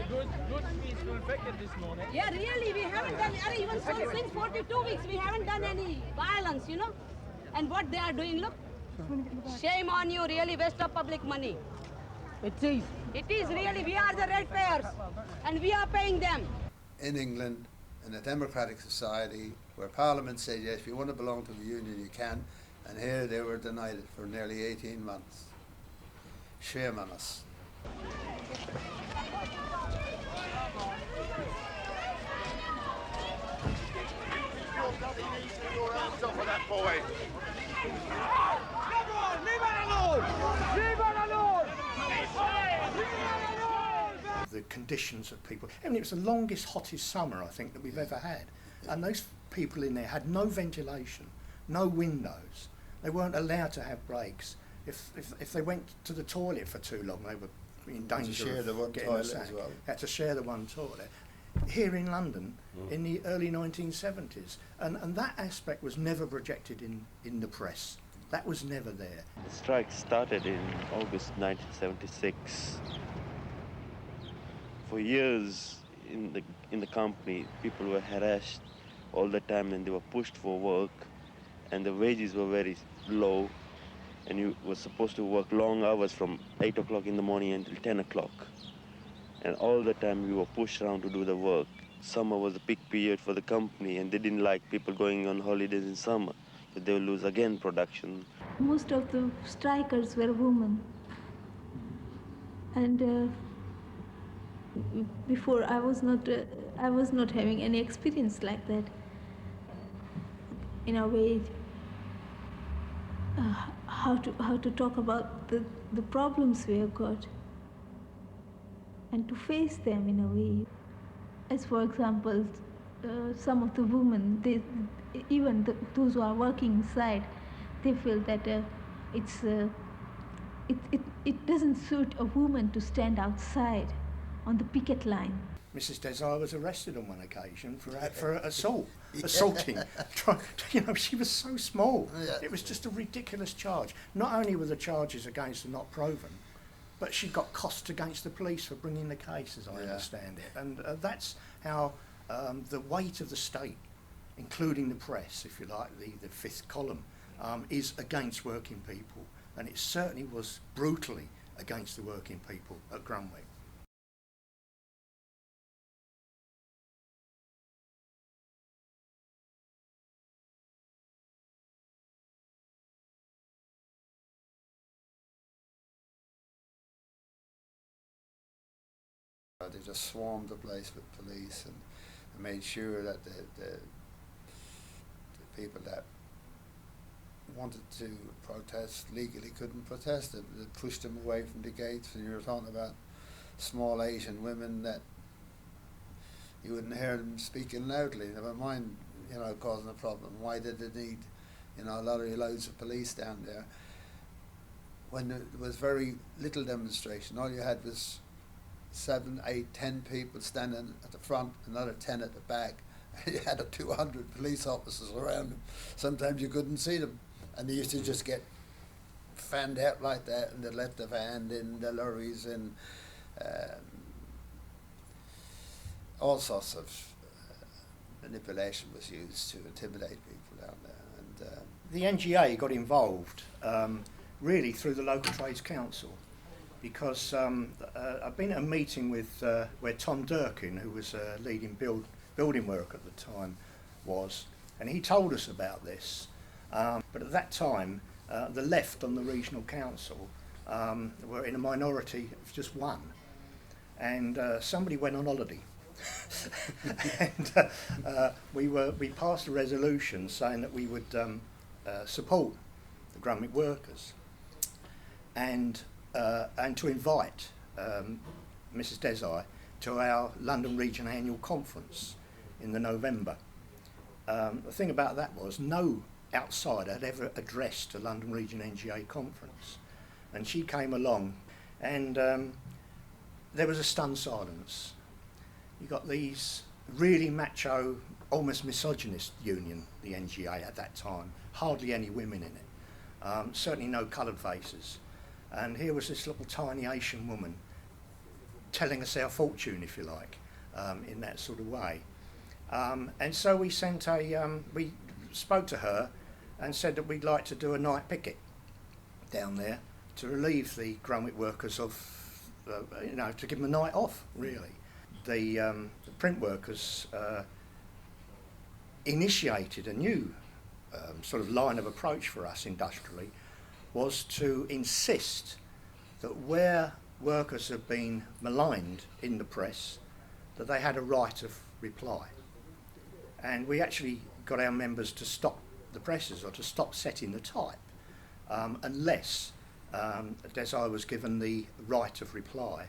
good peaceful picket this morning. Yeah, really, we haven't done, even so, since 42 weeks, we haven't done any violence, you know. And what they are doing, look, shame on you, really waste of public money. It is. It is really, we are the ratepayers, and we are paying them. In England, in a democratic society, where Parliament said, yes, if you want to belong to the union, you can, and here they were denied it for nearly 18 months. Shame on us. Your hands off of that boy. The conditions of people. I mean, it was the longest, hottest summer, I think, that we've ever had. And those people in there had no ventilation, no windows. They weren't allowed to have breaks. If they went to the toilet for too long, they were in danger share the one getting toilet a sack. as well. Had to share the one toilet. Here in London, in the early 1970s. And that aspect was never projected in the press. That was never there. The strike started in August 1976. For years in the company, people were harassed all the time and they were pushed for work, and the wages were very low, and you were supposed to work long hours from 8 o'clock in the morning until 10 o'clock. And all the time we were pushed around to do the work. Summer was a peak period for the company, and they didn't like people going on holidays in summer, but they will lose again production. Most of the strikers were women, and before I was not having any experience like that. In a way, how to talk about the problems we have got and to face them in a way. As for example, some of the women, those who are working inside, they feel that it doesn't suit a woman to stand outside on the picket line. Mrs. Desire was arrested on one occasion for assaulting. You know, she was so small. Yeah. It was just a ridiculous charge. Not only were the charges against her not proven, but she got costs against the police for bringing the case, as I understand it. And that's how the weight of the state, including the press, if you like, the fifth column, is against working people. And it certainly was brutally against the working people at Grunwick. They just swarmed the place with police and made sure that the people that wanted to protest legally couldn't protest. They pushed them away from the gates, and you were talking about small Asian women that you wouldn't hear them speaking loudly. Never mind, you know, causing a problem. Why did they need, you know, loads of police down there? When there was very little demonstration, all you had was 7, 8, 10 people standing at the front, another 10 at the back. You had 200 police officers around them. Sometimes you couldn't see them, and they used to just get fanned out like that, and they let the van in, the lorries in, all sorts of manipulation was used to intimidate people down there. And the NGA got involved really through the local trades council, because I've been at a meeting with where Tom Durkin, who was leading building work at the time, was, and he told us about this. But at that time, the left on the regional council were in a minority of just one, and somebody went on holiday. And we passed a resolution saying that we would support the Grunwick workers, and to invite Mrs. Desai to our London Region Annual Conference in the November. The thing about that was no outsider had ever addressed a London Region NGA conference, and she came along, and there was a stunned silence. You got these really macho, almost misogynist union, the NGA at that time, hardly any women in it, certainly no coloured faces. And here was this little tiny Asian woman telling us our fortune, if you like, in that sort of way. And so we we spoke to her and said that we'd like to do a night picket down there to relieve the Grunwick workers of, to give them a night off, really. The print workers initiated a new sort of line of approach for us industrially, was to insist that where workers have been maligned in the press, that they had a right of reply. And we actually got our members to stop the presses or to stop setting the type unless I was given the right of reply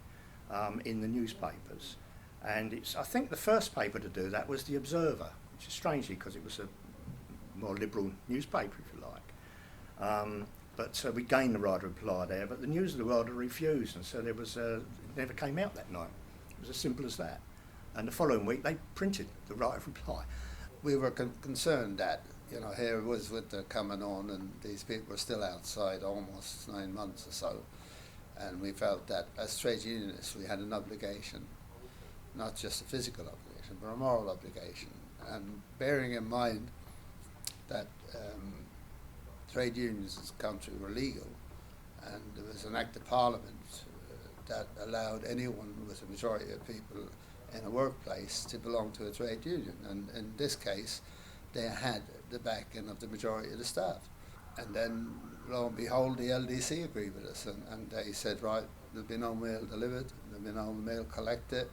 in the newspapers. And I think the first paper to do that was The Observer, which is strangely because it was a more liberal newspaper, if you like. But we gained the right of reply there, but the News of the World had refused, and so there was it never came out that night. It was as simple as that. And the following week they printed the right of reply. We were concerned that, here it was winter coming on and these people were still outside almost 9 months or so. And we felt that as trade unionists we had an obligation, not just a physical obligation, but a moral obligation. And bearing in mind that trade unions in this country were legal, and there was an act of parliament that allowed anyone with a majority of people in a workplace to belong to a trade union, and in this case they had the backing of the majority of the staff. And then lo and behold the LDC agreed with us, and they said, right, there'll be no mail delivered, there'll be no mail collected.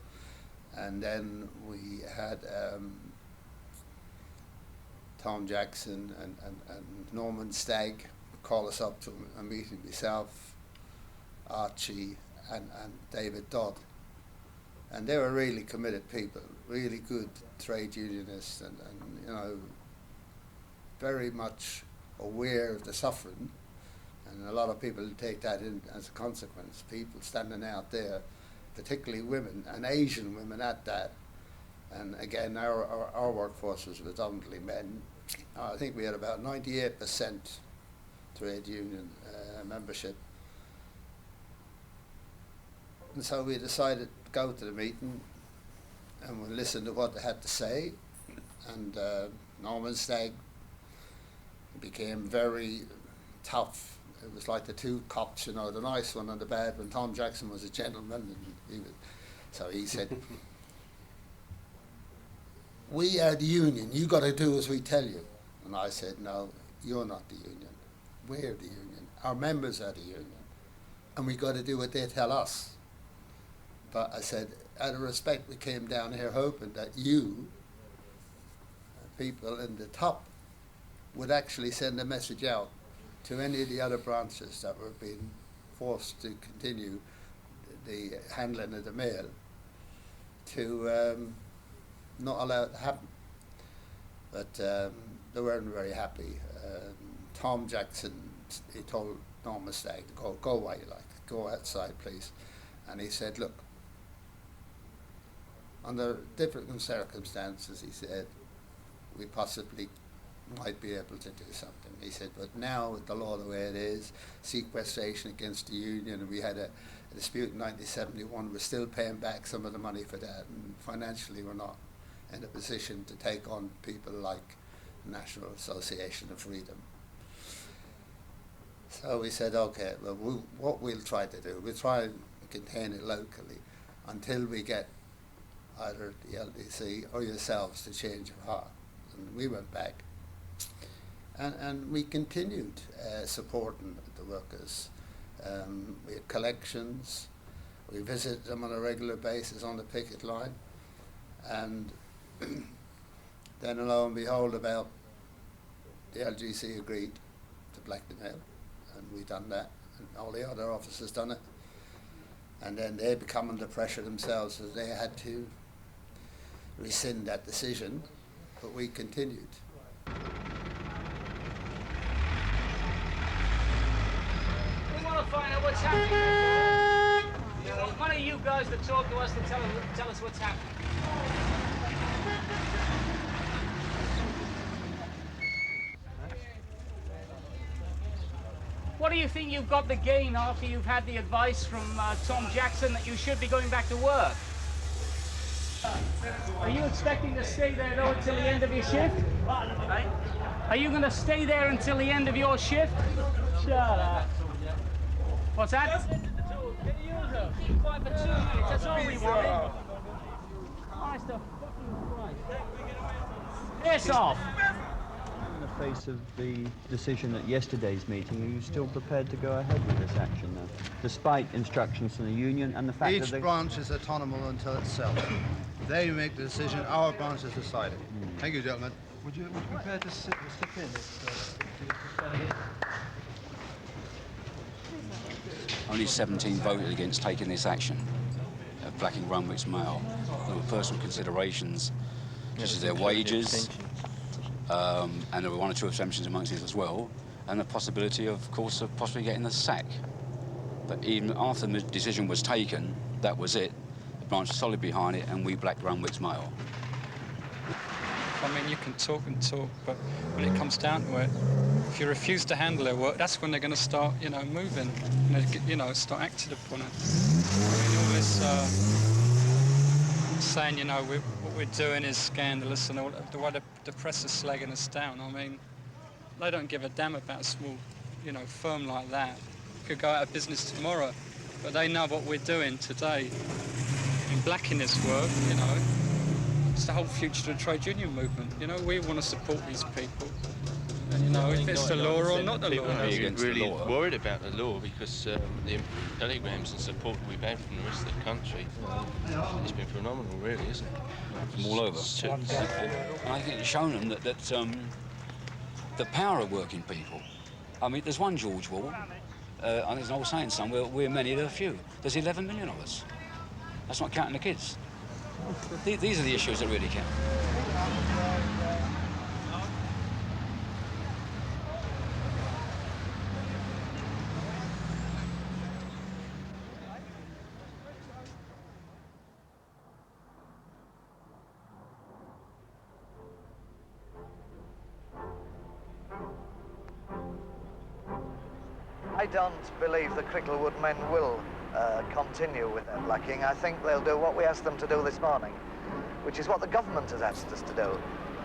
And then we had Tom Jackson and Norman Stagg call us up to a meeting, myself, Archie and David Dodd. And they were really committed people, really good trade unionists and very much aware of the suffering. And a lot of people take that in as a consequence, people standing out there, particularly women, and Asian women at that. And again, our workforce was predominantly men. I think we had about 98% trade union membership. And so we decided to go to the meeting and we listened to what they had to say. And Norman Stagg became very tough. It was like the two cops, the nice one and the bad one. Tom Jackson was a gentleman, and so he said, we are the union, you got to do as we tell you. And I said, no, you're not the union. We're the union. Our members are the union. And we got to do what they tell us. But I said, out of respect, we came down here hoping that you, people in the top, would actually send a message out to any of the other branches that were being forced to continue the handling of the mail to not allow it to happen. But they weren't very happy. Tom Jackson, he told Norman Stagg to go away, go outside, please. And he said, look, under different circumstances, he said, we possibly might be able to do something. He said, but now with the law the way it is, sequestration against the union, and we had a dispute in 1971, we're still paying back some of the money for that, and financially we're not in a position to take on people like National Association of Freedom. So we said, okay, well, what we'll try to do, we'll try and contain it locally until we get either the LDC or yourselves to change your heart. And we went back. And we continued supporting the workers. We had collections. We visited them on a regular basis on the picket line. And then lo and behold, about the LGC agreed to black the mail, and we done that, and all the other officers done it. And then they become under pressure themselves, so they had to rescind that decision, but we continued. We want to find out what's happening. We want one of you guys to talk to us and tell us what's happening. What are do you think you've got to gain after you've had the advice from Tom Jackson that you should be going back to work? Are you expecting to stay there though until the end of your shift? Are you going to stay there until the end of your shift? Shut up. What's that? Keep quiet for 2 minutes, that's all we want. Christ the fucking Christ. Piss off! In the face of the decision at yesterday's meeting, are you still prepared to go ahead with this action now, despite instructions from the union and the fact that each branch is autonomous until itself. They make the decision, our branch has decided. Thank you, gentlemen. Would you be prepared to step in? Only 17 voted against taking this action of blacking Grunwick's mail. There were personal considerations, such as their wages, and there were 1 or 2 abstentions amongst these as well, and the possibility, of course, of possibly getting the sack. But even after the decision was taken, that was it. The branch was solid behind it, and we blacked Grunwick's mail. I mean, you can talk and talk, but when it comes down to it, if you refuse to handle their work, that's when they're going to start, moving, start acting upon it. I mean, all this saying, what we're doing is scandalous, and all the way the press is slagging us down. I mean, they don't give a damn about a small, firm like that. Could go out of business tomorrow, but they know what we're doing today. In blacking this work, it's the whole future of the trade union movement. We want to support these people. And, if it's the law or not the law. People are really worried about the law because the telegrams and support we've had from the rest of the country, it's been phenomenal, really, isn't it? From all over. And I think it's shown them that the power of working people. I mean, there's one George Wall, and there's an old saying somewhere, we're many, they're few. There's 11 million of us. That's not counting the kids. These are the issues that really count. I don't believe the Cricklewood men will continue with their blacking. I think they'll do what we asked them to do this morning, which is what the government has asked us to do.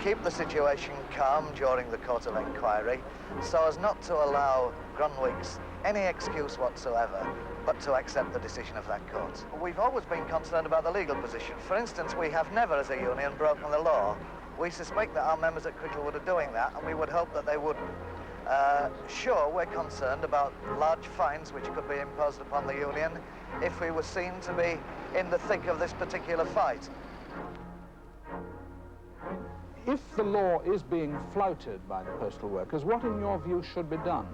Keep the situation calm during the court of inquiry so as not to allow Grunwick's any excuse whatsoever but to accept the decision of that court. We've always been concerned about the legal position. For instance, we have never as a union broken the law. We suspect that our members at Cricklewood are doing that, and we would hope that they wouldn't. Sure, we're concerned about large fines which could be imposed upon the union if we were seen to be in the thick of this particular fight. If the law is being flouted by the postal workers, what in your view should be done?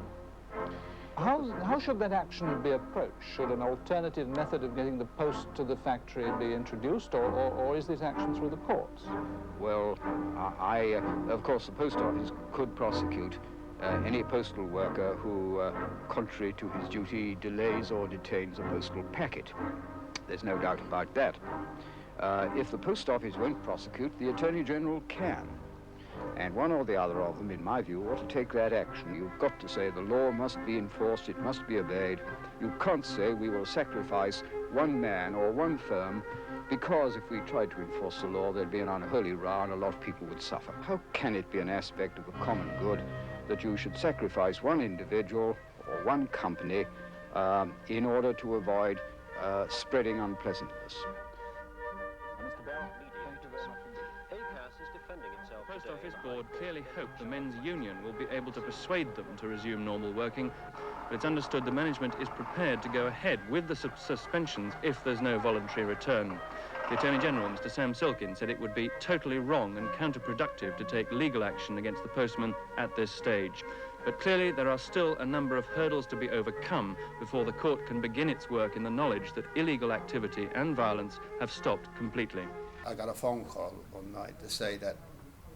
How should that action be approached? Should an alternative method of getting the post to the factory be introduced, or is this action through the courts? Well, of course, the post office could prosecute any postal worker who, contrary to his duty, delays or detains a postal packet. There's no doubt about that. If the post office won't prosecute, the Attorney General can. And one or the other of them, in my view, ought to take that action. You've got to say the law must be enforced, it must be obeyed. You can't say we will sacrifice one man or one firm because if we tried to enforce the law, there'd be an unholy row and a lot of people would suffer. How can it be an aspect of the common good that you should sacrifice one individual or one company in order to avoid spreading unpleasantness? The Post Office Board clearly hope the men's union will be able to persuade them to resume normal working, but it's understood the management is prepared to go ahead with the suspensions if there's no voluntary return. The Attorney General, Mr. Sam Silkin, said it would be totally wrong and counterproductive to take legal action against the postman at this stage. But clearly there are still a number of hurdles to be overcome before the court can begin its work in the knowledge that illegal activity and violence have stopped completely. I got a phone call one night to say that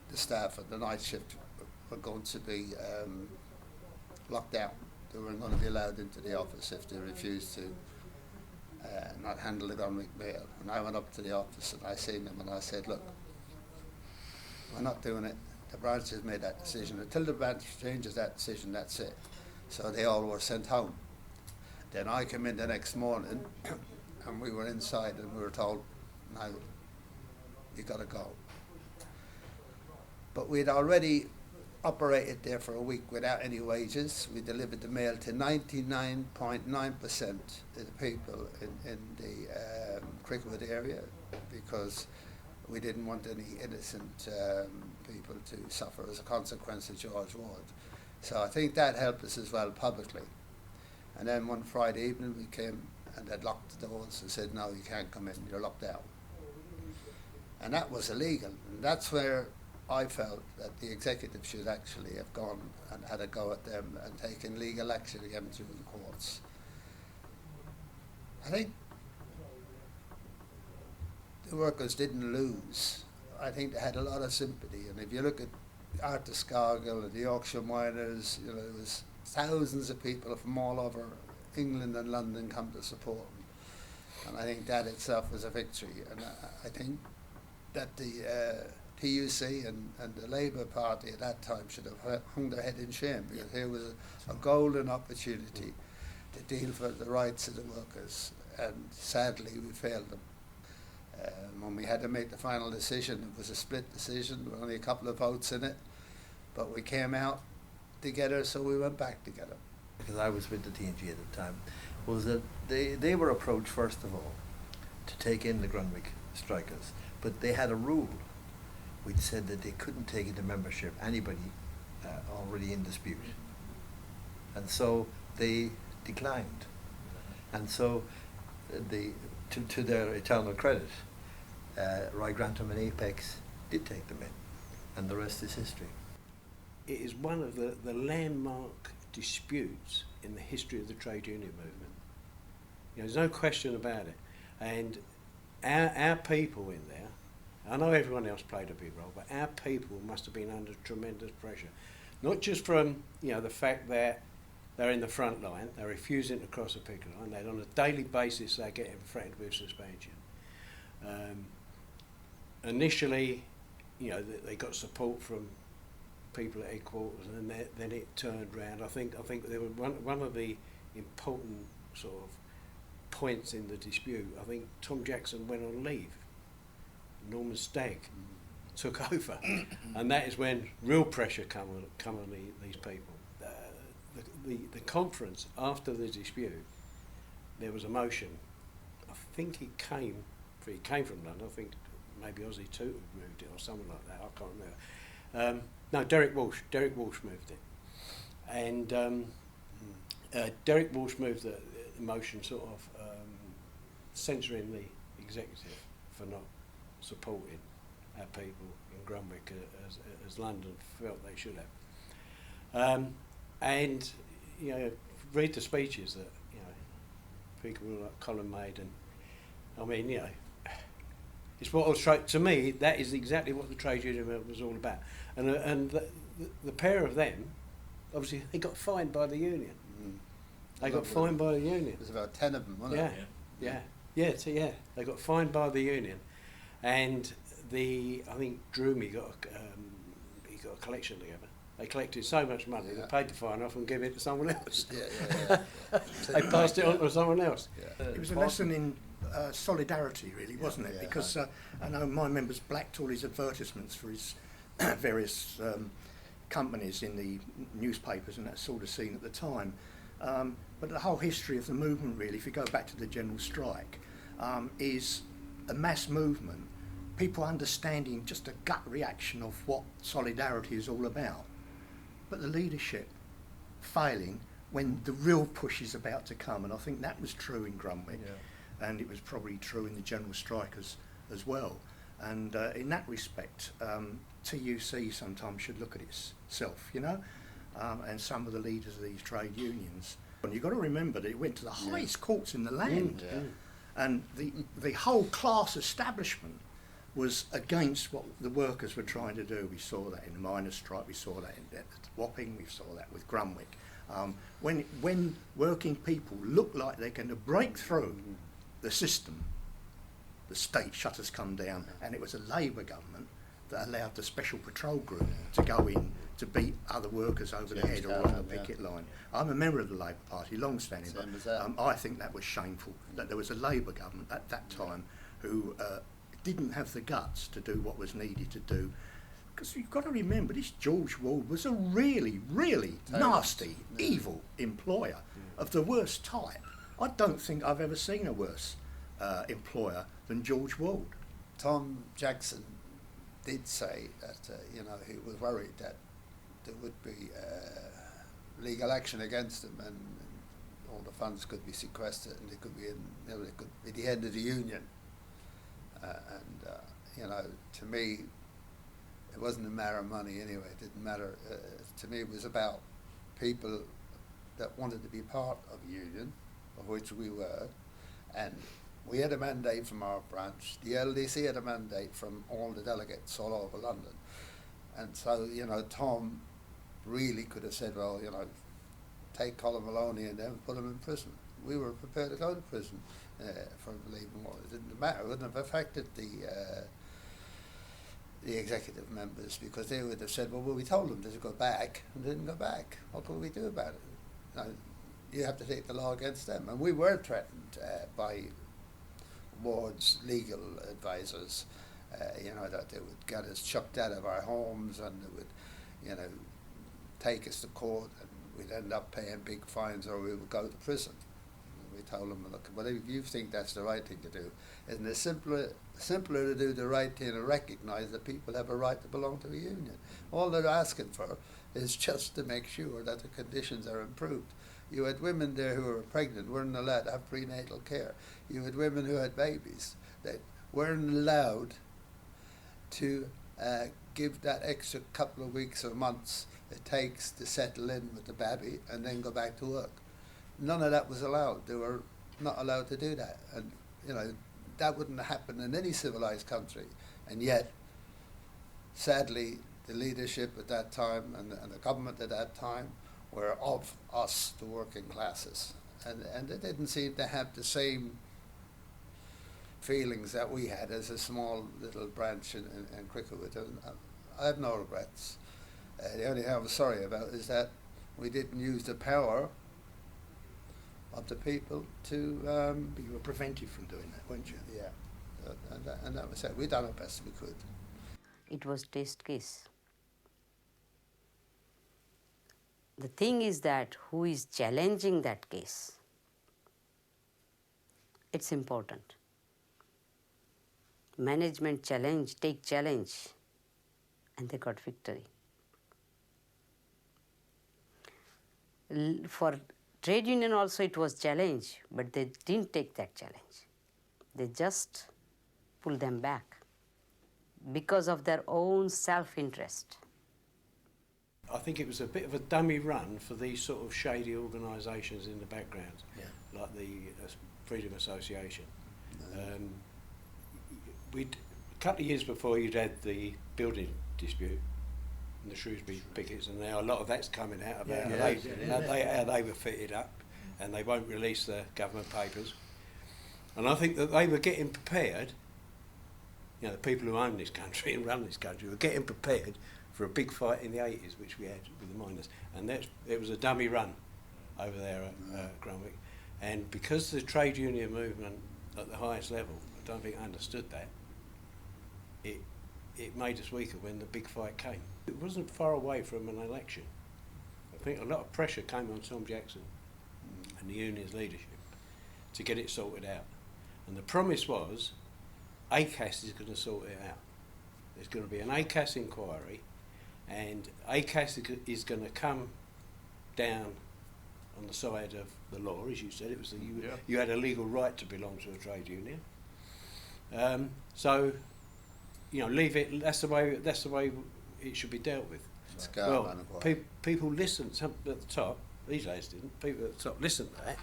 the staff at the night shift were going to be locked out. They weren't going to be allowed into the office if they refused to not handle the Grunwick mail. And I went up to the office and I seen them and I said, look, we're not doing it. The branch has made that decision. Until the branch changes that decision, that's it. So they all were sent home. Then I came in the next morning and we were inside and we were told, no, you got to go. But we'd already operated there for a week without any wages. We delivered the mail to 99.9% of the people in the Cricklewood area because we didn't want any innocent people to suffer as a consequence of George Ward. So I think that helped us as well publicly. And then one Friday evening we came and they'd locked the doors and said, no, you can't come in, you're locked out. And that was illegal. And that's where I felt that the executive should actually have gone and had a go at them and taken legal action against them through the courts. I think the workers didn't lose. I think they had a lot of sympathy. And if you look at Arthur Scargill and the Yorkshire miners, you know, there was thousands of people from all over England and London come to support them. And I think that itself was a victory. And I think that the TUC and the Labour Party at that time should have hung their head in shame, because here was a golden opportunity to deal for the rights of the workers, and sadly we failed them. When we had to make the final decision, it was a split decision, with only a couple of votes in it, but we came out together, so we went back together. Because I was with the TNG at the time, was that they were approached first of all to take in the Grunwick strikers, but they had a rule which said that they couldn't take into membership anybody already in dispute, and so they declined. And so to their eternal credit, Roy Grantham and Apex did take them in, and the rest is history. It is one of the landmark disputes in the history of the trade union movement. You know, there's no question about it. And our people in there, I know everyone else played a big role, but our people must have been under tremendous pressure. Not just from, you know, the fact that they're in the front line, they're refusing to cross a picket line, that on a daily basis they're getting threatened with suspension. Initially, you know, they got support from people at headquarters, and then it turned round. I think there was one of the important sort of points in the dispute. I think Tom Jackson went on leave. Norman Stagg took over, and that is when real pressure come on these people. The conference after the dispute, there was a motion. I think it came from London. I think maybe Ozzy Tooter moved it or someone like that. I can't remember. No, Derek Walsh moved it, and Derek Walsh moved the motion, sort of censuring the executive for not supporting our people in Grunwick as London felt they should have. And you know, read the speeches that, you know, people like Colin made, and I mean, you know, it's what I was to me, that is exactly what the trade union was all about. And the pair of them, obviously, they got fined by the union. They got fined by the union. There's about 10 of them, wasn't there? Yeah. They got fined by the union, and I think Droomy got a collection together. They collected so much money, they paid the fine off and gave it to someone else. They passed it on to someone else. It was a lesson in solidarity, really, wasn't it? Because I know my members blacked all his advertisements for his various companies in the newspapers and that sort of scene at the time. But the whole history of the movement, really, if you go back to the general strike, is a mass movement, people understanding just a gut reaction of what solidarity is all about. But the leadership failing when the real push is about to come, and I think that was true in Grunwick, and it was probably true in the general strikers as well. And in that respect, TUC sometimes should look at itself, you know, and some of the leaders of these trade unions. And you've got to remember that it went to the highest courts in the land, and the whole class establishment was against what the workers were trying to do. We saw that in the miners' strike, we saw that in Wapping, we saw that with Grunwick. When working people look like they're going to break through the system, the state shutters come down, and it was a Labour government that allowed the special patrol group to go in to beat other workers over the head or on the picket line. I'm a member of the Labour Party, long-standing, but I think that was shameful, that there was a Labour government at that time who didn't have the guts to do what was needed to do. Because you've got to remember, this George Wald was a really, really nasty, evil employer of the worst type. I don't think I've ever seen a worse employer than George Wald. Tom Jackson did say that you know, he was worried that there would be legal action against him, and all the funds could be sequestered, and it could be it could be the end of the union. You know, to me, it wasn't a matter of money anyway. It didn't matter. To me, it was about people that wanted to be part of a union, of which we were, and we had a mandate from our branch. The LDC had a mandate from all the delegates all over London. And so, you know, Tom really could have said, well, you know, take Colin Maloney and then put him in prison. We were prepared to go to prison for believing what. It didn't matter. It wouldn't have affected the executive members, because they would have said, well, we told them to go back, and they didn't go back. What could we do about it? You know, you have to take the law against them. And we were threatened by Ward's legal advisors, you know, that they would get us chucked out of our homes, and they would, you know, take us to court, and we'd end up paying big fines, or we would go to prison. We told them, look, but if you think that's the right thing to do, isn't it simpler to do the right thing and recognise that people have a right to belong to a union? All they're asking for is just to make sure that the conditions are improved. You had women there who were pregnant, weren't allowed to have prenatal care. You had women who had babies that weren't allowed to give that extra couple of weeks or months it takes to settle in with the baby and then go back to work. None of that was allowed. They were not allowed to do that. And, you know, that wouldn't happen in any civilized country. And yet, sadly, the leadership at that time and the government at that time were of us, the working classes. And they didn't seem to have the same feelings that we had as a small little branch in Cricklewood. And I have no regrets. The only thing I'm sorry about is that we didn't use the power of the people to... But you were prevented from doing that, weren't you? Yeah, and that was it. We done our best we could. It was test case. The thing is that who is challenging that case? It's important. Management take challenge, and they got victory. For trade union also it was challenge, but they didn't take that challenge. They just pulled them back because of their own self-interest. I think it was a bit of a dummy run for these sort of shady organisations in the background, like the Freedom Association. A couple of years before, you'd had the building dispute and the Shrewsbury pickets, and now a lot of that's coming out about how they were fitted up, and they won't release the government papers. And I think that they were getting prepared, you know, the people who own this country and run this country were getting prepared for a big fight in the 80s, which we had with the miners. And it was a dummy run over there at Grunwick. And because the trade union movement at the highest level, I don't think understood that, it made us weaker when the big fight came. It wasn't far away from an election. I think a lot of pressure came on Tom Jackson and the union's leadership to get it sorted out. And the promise was, ACAS is going to sort it out. There's going to be an ACAS inquiry, and ACAS is going to come down on the side of the law, as you said. It was you had a legal right to belong to a trade union. So, you know, leave it. That's the way it should be dealt with. Well, people listened at the top. These days didn't. People at the top listened to that,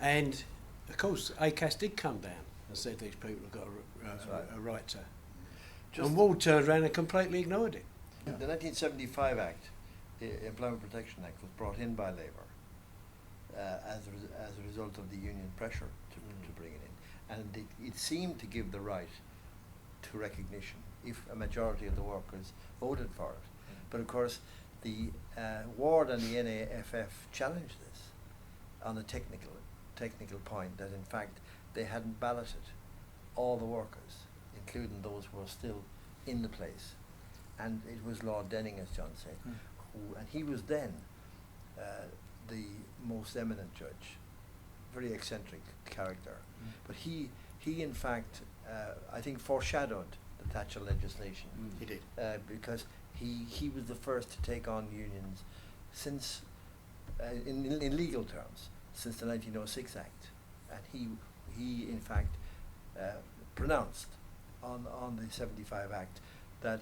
and of course, ACAS did come down and said these people have got a right to. And Ward turned around and completely ignored it. The 1975 Act, the Employment Protection Act, was brought in by Labour as a result of the union pressure to bring it in. And it seemed to give the right to recognition if a majority of the workers voted for it. But of course, the Ward and the NAFF challenged this on a technical point, that in fact they hadn't balloted all the workers, including those who were still in the place. And it was Lord Denning, as John said, and he was then the most eminent judge, very eccentric character. But he in fact, I think, foreshadowed the Thatcher legislation. He did. Because he was the first to take on unions since, in legal terms, since the 1906 Act. And he in fact pronounced on the 75 Act that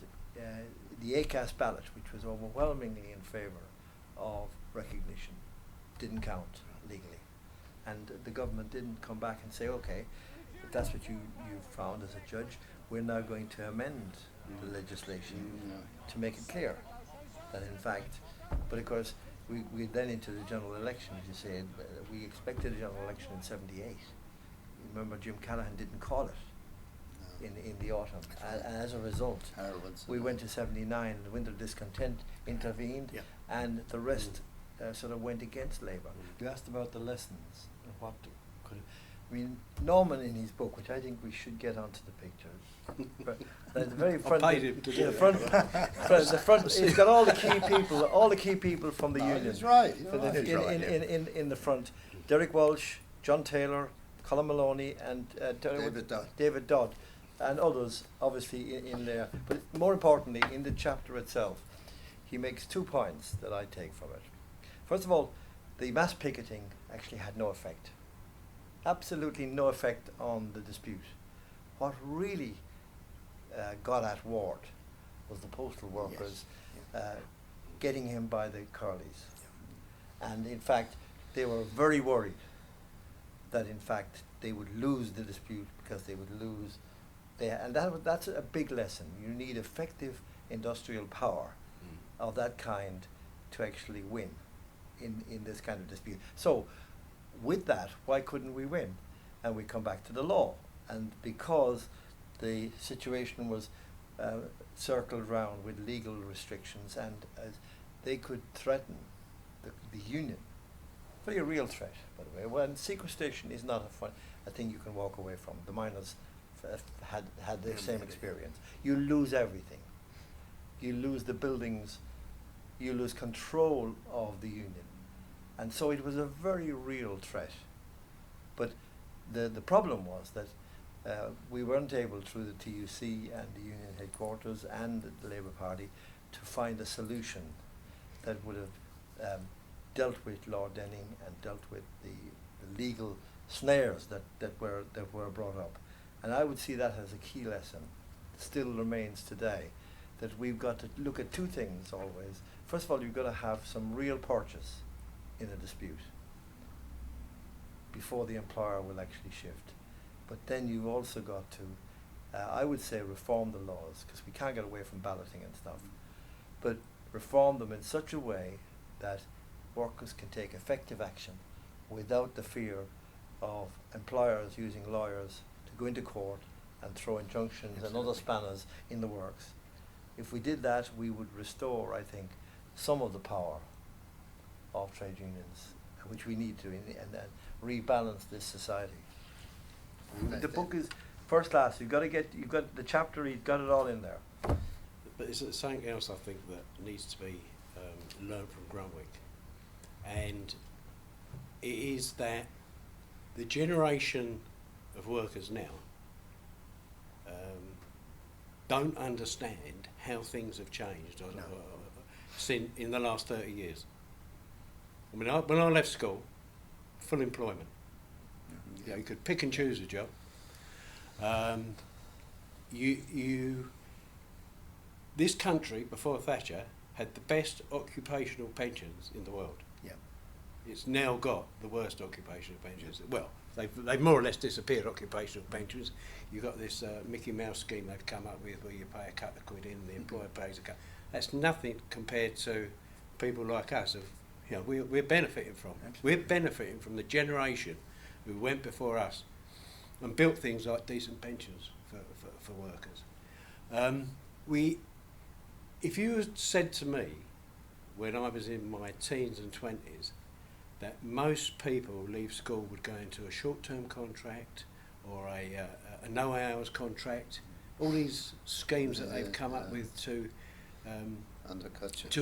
the ACAS ballot, which was overwhelmingly in favour of recognition, didn't count legally. And the government didn't come back and say, okay, if that's what you found as a judge, we're now going to amend the legislation to make it clear that in fact, but of course we then into the general election, as you said, we expected a general election in 78. Remember, Jim Callaghan didn't call it in the autumn, and as a result we went to 79, the winter discontent intervened, and the rest sort of went against Labour. You asked about the lessons and what could I mean, Norman in his book, which I think we should get onto the pictures, but at the very front, the front, it's got all the key people from the union. He's right. In the front, Derek Walsh, John Taylor, Colin Maloney, and David Dodd, and others obviously in there. But more importantly, in the chapter itself, he makes 2 points that I take from it. First of all, the mass picketing actually had no effect. Absolutely no effect on the dispute. What really got at Ward was the postal workers getting him by the curlies. And in fact, they were very worried that in fact they would lose the dispute because they would lose. And that's a big lesson. You need effective industrial power of that kind to actually win in this kind of dispute. So with that, why couldn't we win? And we come back to the law. And because the situation was circled round with legal restrictions, and they could threaten the union, very real threat, by the way. When sequestration is not a thing you can walk away from. The miners had the same experience. You lose everything. You lose the buildings. You lose control of the union. And so it was a very real threat. But the problem was that we weren't able, through the TUC and the union headquarters and the Labour Party, to find a solution that would have dealt with Lord Denning and dealt with the legal snares that were brought up. And I would see that as a key lesson, still remains today, that we've got to look at 2 things always. First of all, you've got to have some real purchase in a dispute before the employer will actually shift. But then you've also got to, I would say, reform the laws, because we can't get away from balloting and stuff, but reform them in such a way that workers can take effective action without the fear of employers using lawyers to go into court and throw injunctions and other spanners in the works. If we did that, we would restore, I think, some of the power of trade unions, which we need to, and rebalance this society. The book is first class. You've got the chapter. He's got it all in there. But there's something else I think that needs to be learned from Grunwick, and it is that the generation of workers now don't understand how things have changed in the last 30 years. I mean, when I left school, full employment. You know, you could pick and choose a job. This country before Thatcher had the best occupational pensions in the world. Yeah. It's now got the worst occupational pensions. Well, they've more or less disappeared, occupational pensions. You've got this Mickey Mouse scheme they've come up with where you pay a couple of quid in, the employer pays a couple. That's nothing compared to people like us. You know, we're benefiting from. We're benefiting from the generation who went before us and built things like decent pensions for workers. If you had said to me when I was in my teens and 20s that most people leave school would go into a short-term contract or a no-hours contract, all these schemes that they've come up with to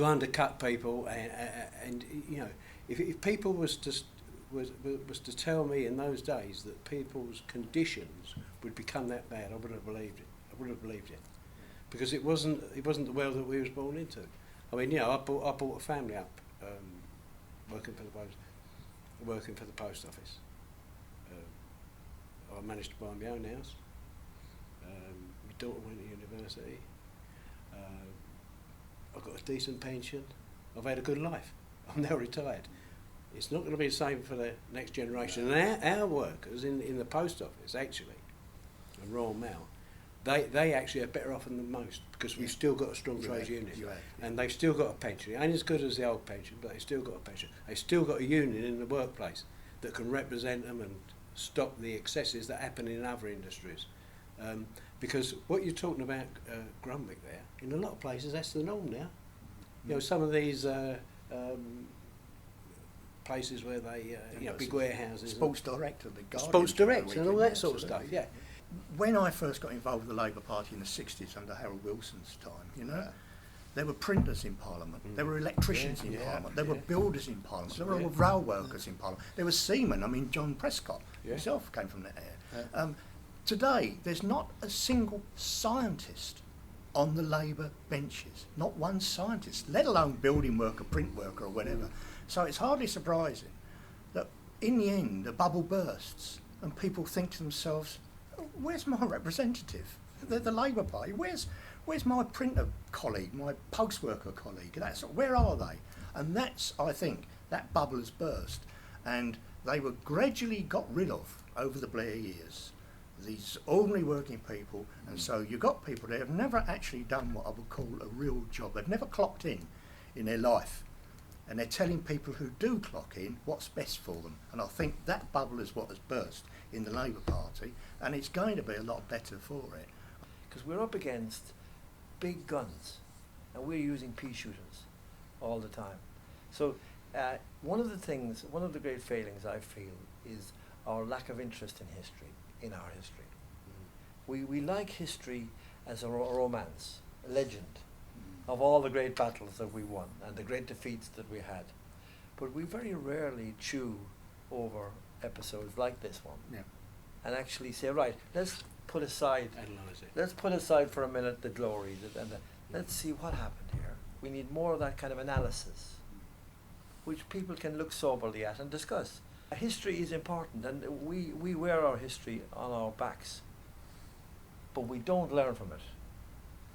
undercut people, and you know, if people was to tell me in those days that people's conditions would become that bad, I wouldn't have believed it. I wouldn't have believed it, because it wasn't the world that we was born into. I mean, you know, I brought a family up working for the post office. I managed to buy my own house. My daughter went to university. I've got a decent pension. I've had a good life. I'm now retired. It's not going to be the same for the next generation. And our workers in the post office, actually, the Royal Mail, they actually are better off than most, because we've still got a strong trades union, and they've still got a pension. It ain't as good as the old pension, but they've still got a pension. They've still got a union in the workplace that can represent them and stop the excesses that happen in other industries. Because what you're talking about, Grunwick there, in a lot of places that's the norm now. You know, some of these places where they, you know, big warehouses. Sports Direct and the Guardian. Sports Direct and all that sort of stuff, yeah. When I first got involved with the Labour Party in the 60s under Harold Wilson's time, you know, there were printers in Parliament, there were electricians in Parliament, there were builders in Parliament, there were rail workers in Parliament, there were seamen. I mean, John Prescott himself came from there. Today, there's not a single scientist on the Labour benches, not one scientist, let alone building worker, print worker or whatever. So it's hardly surprising that in the end a bubble bursts and people think to themselves, where's my representative? The Labour Party, where's my printer colleague, my post worker colleague? Where are they? And that's, I think, that bubble has burst, and they were gradually got rid of over the Blair years, these ordinary working people, and so you've got people there who've never actually done what I would call a real job. They've never clocked in their life, and they're telling people who do clock in what's best for them. And I think that bubble is what has burst in the Labour Party, and it's going to be a lot better for it. Because we're up against big guns, and we're using pea shooters all the time. So one of the great failings I feel is our lack of interest in history, in our history. We like history as a romance, a legend of all the great battles that we won and the great defeats that we had. But we very rarely chew over episodes like this one and actually say, right, let's put aside, analyse it. Let's put aside for a minute the glory and let's see what happened here. We need more of that kind of analysis, which people can look soberly at and discuss. History is important, and we wear our history on our backs, but we don't learn from it.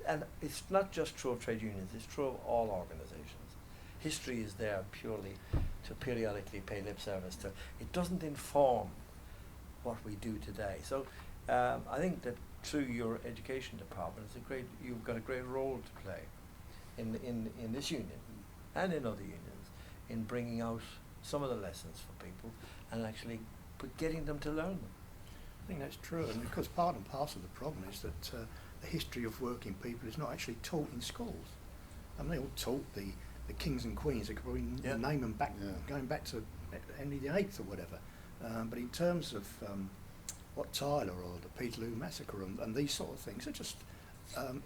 And it's not just true of trade unions, it's true of all organisations. History is there purely to periodically pay lip service to. It doesn't inform what we do today. So I think that through your education department, you've got a great role to play in this union and in other unions in bringing out some of the lessons for people and actually getting them to learn them. I think that's true, and because part and parcel of the problem is that the history of working people is not actually taught in schools. I mean, they all taught the kings and queens. They could probably name them back, going back to Henry VIII or whatever. But in terms of Wat Tyler or the Peterloo Massacre and these sort of things, are just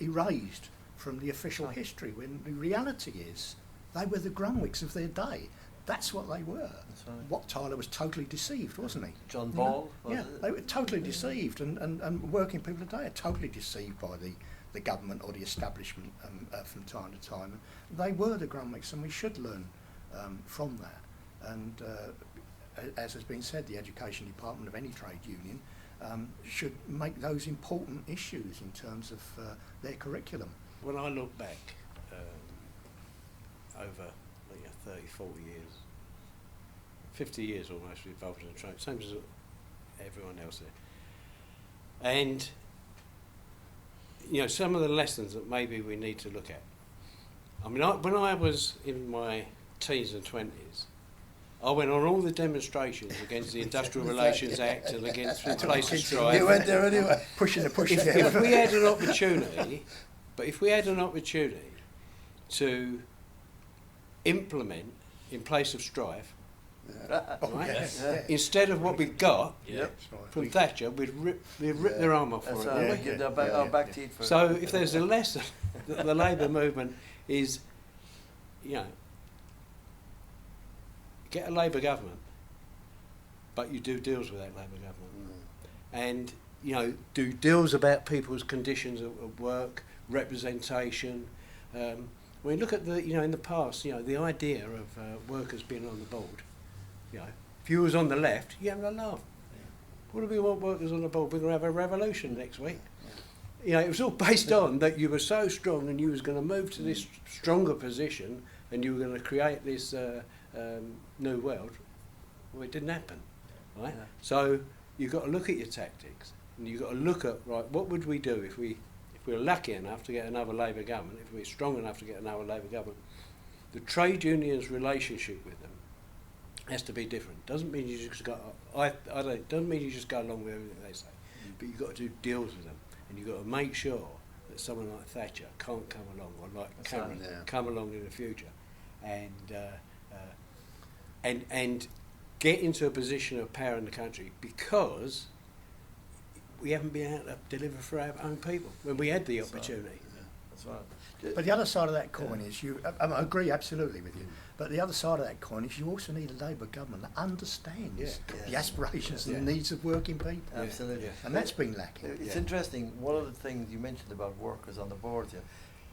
erased from the official history, when the reality is they were the Grunwicks of their day. That's what they were. That's right. Wat Tyler was totally deceived, wasn't he? John Ball? Yeah, they were totally deceived, and working people today are totally deceived by the government or the establishment from time to time. They were the Grunwicks, and we should learn from that. And as has been said, the education department of any trade union should make those important issues in terms of their curriculum. When I look back over 30, 40 years, 50 years almost involved in the trade, same as everyone else there. And, you know, some of the lessons that maybe we need to look at. I mean, when I was in my teens and 20s, I went on all the demonstrations against the Industrial Relations Act and against the place of strife. You went there anyway. Pushing the push. If we had an opportunity, to implement in place of strife, right? Instead of what we've got from Thatcher, we'd rip their arm off for it. Give our back teeth for So it. if there's a lesson that the Labour movement is, you know, get a Labour government, but you do deals with that Labour government, and you know, do deals about people's conditions of work, representation. When you look at the, you know, in the past, you know, the idea of workers being on the board, you know, if you was on the left, you have a laugh. What do we want workers on the board? We're going to have a revolution next week. You know, it was all based on that you were so strong and you was going to move to this stronger position and you were going to create this new world. Well, it didn't happen, right? Yeah. So you've got to look at your tactics and you've got to look at, right, what would we do if we were lucky enough to get another Labour government, if we're strong enough to get another Labour government? The trade unions' relationship with them has to be different. Doesn't mean you just go. Doesn't mean you just go along with everything they say, but you've got to do deals with them, and you've got to make sure that someone like Thatcher can't come along, or like Cameron come along in the future, and get into a position of power in the country, because we haven't been able to deliver for our own people when we had the opportunity. That's right. But the other side of that coin is I agree absolutely with you. But the other side of that coin is you also need a Labour government that understands the aspirations and the needs of working people. Absolutely. Yeah. And that's been lacking. It's interesting. One of the things you mentioned about workers on the boards here,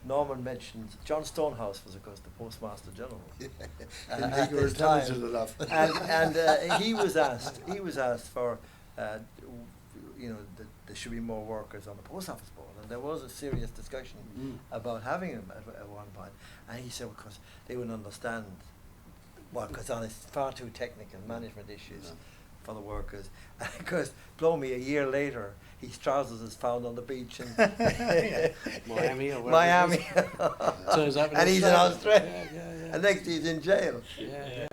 Norman mentioned John Stonehouse was, of course, the Postmaster General. At this time. And he was asked for, you know, that there should be more workers on the post office board, and there was a serious discussion about having him at one point. And he said, because they wouldn't understand, well, because it's far too technical management issues for the workers. And of course, blow me, a year later, his trousers is found on the beach in Miami or Miami. Turns up and he's in Australia. Yeah. And next he's in jail. Yeah.